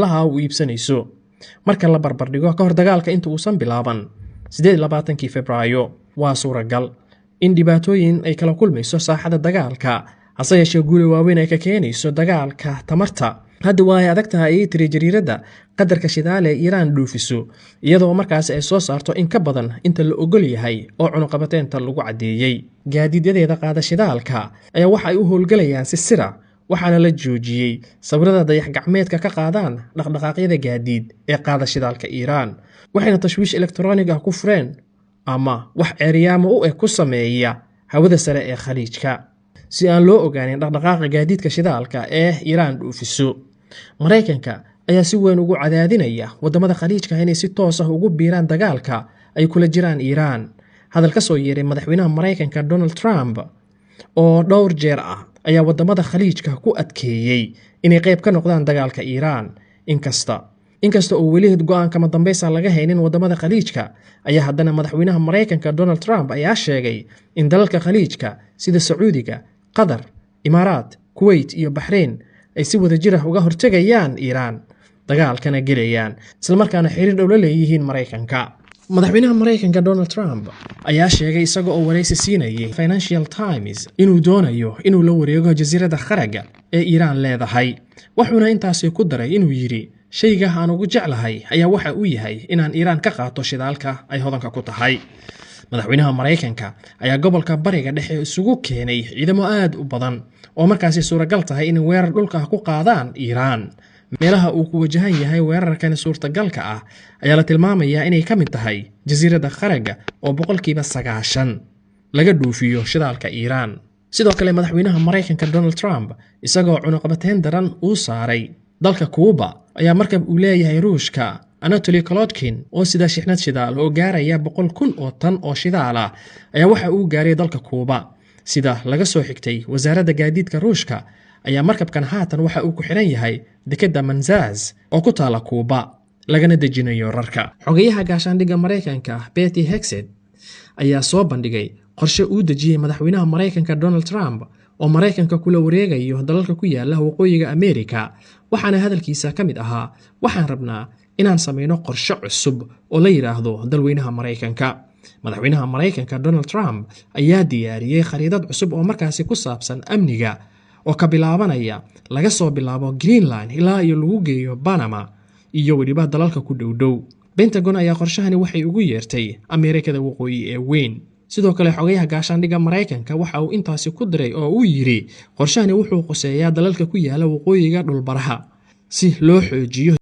laha uu iibsanayso marka la barbardhigo ka hor dagaalka inta uusan bilaaban 28 Febraayo waa suuragal in dhibaatooyin ay kala kulmayso saaxada dagaalka hase yeeshee guul waaweyn ay ka keenayso dagaalka tamarta hadda waa ay adag tahay tiri jariirada qadarka shidaale Iiraan dhoofiso iyadoo markaas ay soo saarto in ka badan inta la ogol yahay oo cunuqabateenta lagu cadeeyay gaadiidyadeeda qaada shidaalka ayaa waxa ay u howlgalayaan si sira waxaana la joojiyay sawirada dayax gacmeedka ka qaadaan dhaqdhaqaaqyada gaadiid ee qaada shidaalka Iiraan waxayna tashwiish elektaroonig ah ku fureen ama wax ceeriyaamo u ku sameeya hawada sare ee khaliijka si aan loo ogaanin dhaqdhaqaaqa gaadiidka shidaalka ee Iiraan dhoofiso Mareykanka ayaa si weyn ugu cadaadinaya wadamada khaliijka inay si toos ah ugu biiraan dagaalka ay kula jiraan Iiraan hadal ka soo yeeray madaxweynaha Mareykanka Donald Trump oo dhowr jeer ah ayaa wadamada khaliijka ku adkeeyay inay qayb ka noqdaan dagaalka Iiraan inkasta oo weli go'aan kama dambaysa laga haynin wadamada khaliijka ayaa haddana madaxweynaha Mareykanka Donald Trump ayaa sheegay in dalalka khaliijka sida Sacuudiga Qatar Imaaraat Kuwait iyo Bahrain ay si wadajir ah uga hortagayaan Iiraan dagaalkana gelayaan isla markaana xiriir dhow la leeyihiin Mareykanka madaxweynaha Mareykanka Donald Trump ayaa sheegay isaga oo wareysi siinayay Financial Times inuu doonayo inuu la wareego jasiirada Kharaga ee Iiraan leedahay wuxuuna intaasi ku daray inuu yiri shayga aan ugu jeclahay ayaa waxa uu yahay inaan Iiraan ka qaato shidaalka ay hodanka ku tahay madaxweynaha Mareykanka ayaa gobolka bariga dhexe isugu keenay ciidamo aad u badan oo markaasi suuragal tahay in weerar dhulka ku qaadaan Iiraan meelaha uu ku wajahan yahay weerarkan suurtagalka ah ayaa la tilmaamayaa inay ka mid tahay jasiirada Kharaga oo 90% laga dhoofiyo shidaalka Iiraan sidoo kale madaxweynaha Mareykanka Donald Trump isagoo cunuqabateyn daran uu saaray dalka Cuba ayaa markab uu leeyahay Ruushka Anatoly Kolodkin oo sida shixnad shidaal oo gaaraya 100,000 oo tan oo shidaal ah ayaa waxa uu gaaray dalka Cuba sida laga soo xigtay wasaaradda gaadiidka Ruushka ayaa markabkan haatan waxa uu ku xiran yahay dekedda Manzaz oo ku taala Cuba lagana dejinayo rarka xogayaha gaashaandhigga Mareykanka Pete Hegseth ayaa soo bandhigay qorshe uu dejiyay madaxweynaha Mareykanka Donald Trump oo Mareykanka kula wareegayo dalalka ku yaala waqooyiga Ameerika waxaana hadalkiisa ka mid ahaa waxaan rabnaa inaan sameeyno qorshe cusub oo la yiraahdo dalweynaha Mareykanka madaxweynaha Mareykanka Donald Trump ayaa diyaariyay khariidad cusub oo markaasi ku saabsan amniga oo ka bilaabanaya laga soo bilaabo Greenland ilaa iyo lagu geeyo Panama iyo waliba dalalka ku dhow Pentagon ayaa qorshahani waxay ugu yeertay Ameerikada waqooyi ee weyn sidoo kale xogayaha gaashaandhigga Mareykanka waxa uu intaasi ku diray oo uu yiri qorshahani wuxuu qoseeyaa dalalka ku yaala waqooyiga dhulbaraha si loo xoojiyo